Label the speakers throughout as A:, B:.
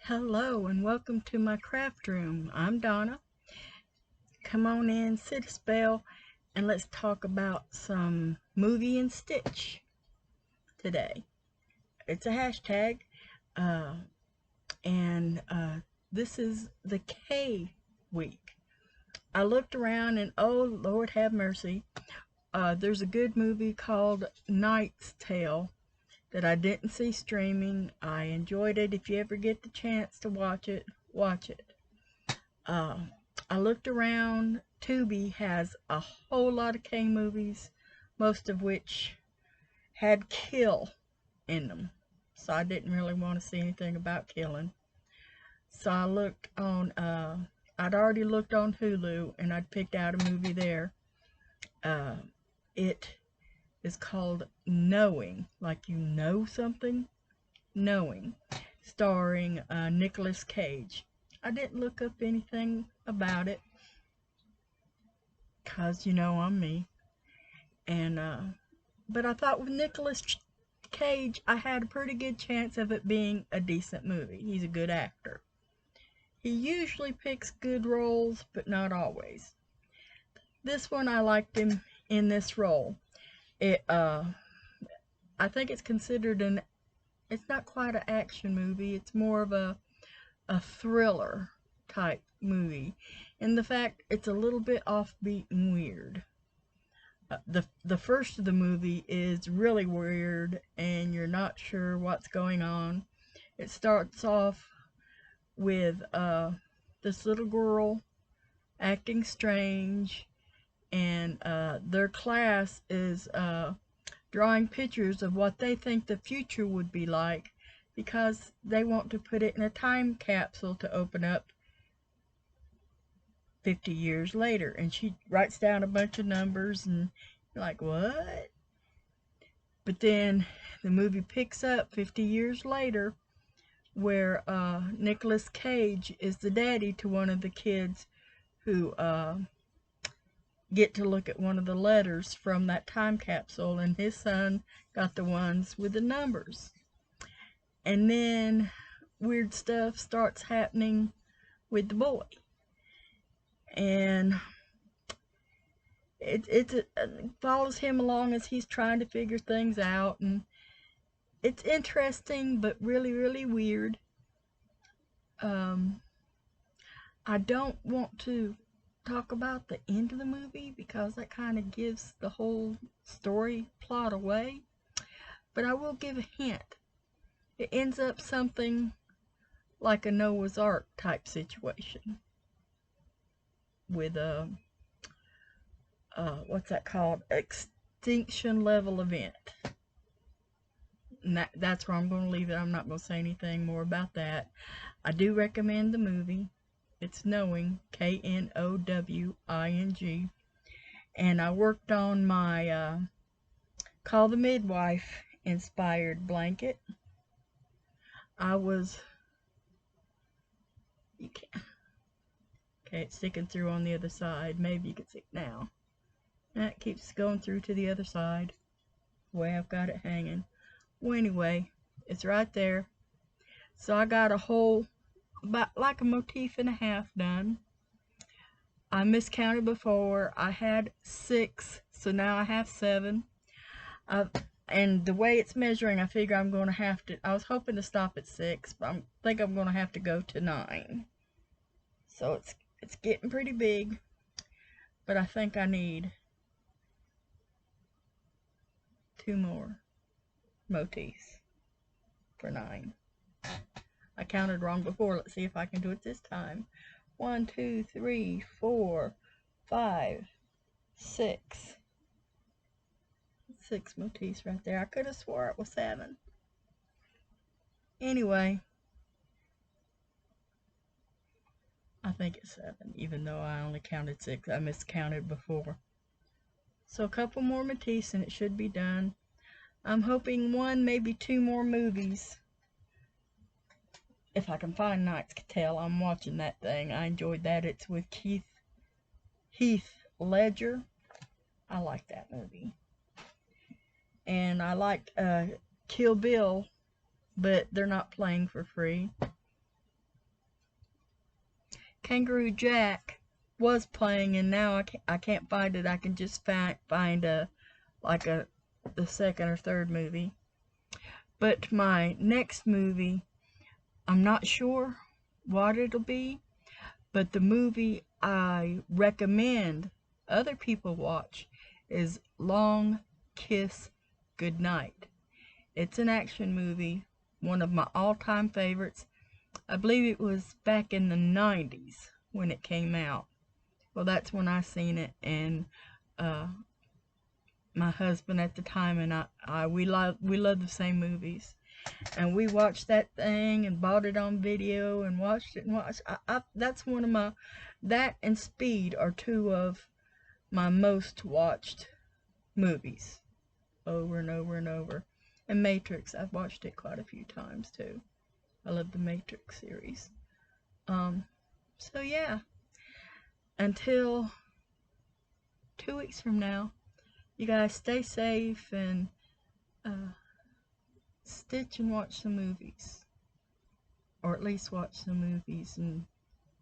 A: Hello and welcome to my craft room. I'm Donna. Come on in, sit a spell, and let's talk about some movie and stitch today. It's a hashtag, uh, and this is the K week. I looked around and oh Lord have mercy, there's a good movie called Knight's Tale that I didn't see streaming. I enjoyed it. If you ever get the chance to watch it, watch it. Uh, I looked around. Tubi has a whole lot of K movies, most of which had kill in them. So I didn't really want to see anything about killing. So I looked on, I'd already looked on Hulu and I'd picked out a movie there. Uh, it is called Knowing, like you know something. Knowing, starring Nicolas Cage. I didn't look up anything about it, cause you know I'm me. And but I thought with Nicolas Cage, I had a pretty good chance of it being a decent movie. He's a good actor. He usually picks good roles, but not always. This one I liked him in this role. It I think it's considered an it's not quite an action movie. It's more of a thriller type movie. And the fact it's a little bit offbeat and weird. The first of the movie is really weird and you're not sure what's going on. It starts off with this little girl acting strange, and their class is drawing pictures of what they think the future would be like because they want to put it in a time capsule to open up 50 years later. And she writes down a bunch of numbers, and you're like, what? But then the movie picks up 50 years later where Nicolas Cage is the daddy to one of the kids who get to look at one of the letters from that time capsule, and his son got the ones with the numbers. And then weird stuff starts happening with the boy. And it follows him along as he's trying to figure things out, and it's interesting but really really weird. um I don't want to talk about the end of the movie because that kind of gives the whole story plot away, but I will give a hint. It ends up something like a Noah's Ark type situation with a what's that called, extinction level event. And that's where I'm going to leave it. I'm not going to say anything more about that. I do recommend the movie. It's Knowing, Knowing, and I worked on my Call the Midwife inspired blanket. I was, you can't, okay, it's sticking through on the other side. Maybe you can see it now. That keeps going through to the other side, the way I've got it hanging. Well, anyway, it's right there. So I got a whole, about like a motif and a half done. I miscounted before. I had 6, so now I have 7. And the way it's measuring, I figure I'm going to have to, I was hoping to stop at 6, but I think I'm going to have to go to 9. So it's getting pretty big, but I think I need 2 more motifs for 9. I counted wrong before. Let's see if I can do it this time. 1, 2, 3, 4, 5, 6. 6 motifs right there. I could have swore it was 7. Anyway, I think it's 7, even though I only counted 6. I miscounted before. So a couple more motifs and it should be done. I'm hoping 1, maybe 2 more movies. If I can find Knight's Tale, I'm watching that thing. I enjoyed that. It's with Heath Ledger. I like that movie. And I liked Kill Bill, but they're not playing for free. Kangaroo Jack was playing, and now I can't find it. I can just find the second or third movie. But my next movie, I'm not sure what it'll be, but the movie I recommend other people watch is Long Kiss Goodnight. It's an action movie, one of my all-time favorites. I believe it was back in the 90s when it came out. Well, that's when I seen it, and my husband at the time and we love the same movies, and we watched that thing and bought it on video and watched it and watched. That's one of my, that and Speed are two of my most watched movies, over and over and over. And Matrix, I've watched it quite a few times too. I love the Matrix series. So yeah, until 2 weeks from now, you guys stay safe and stitch and watch some movies. Or at least watch some movies and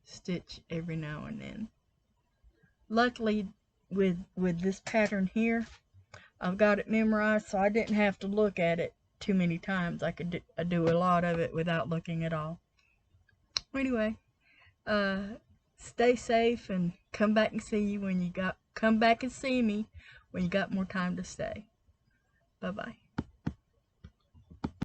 A: stitch every now and then. Luckily, with this pattern here, I've got it memorized, so I didn't have to look at it too many times. I could do a lot of it without looking at all. Anyway, stay safe and come back and see me when you got more time to stay. Bye bye.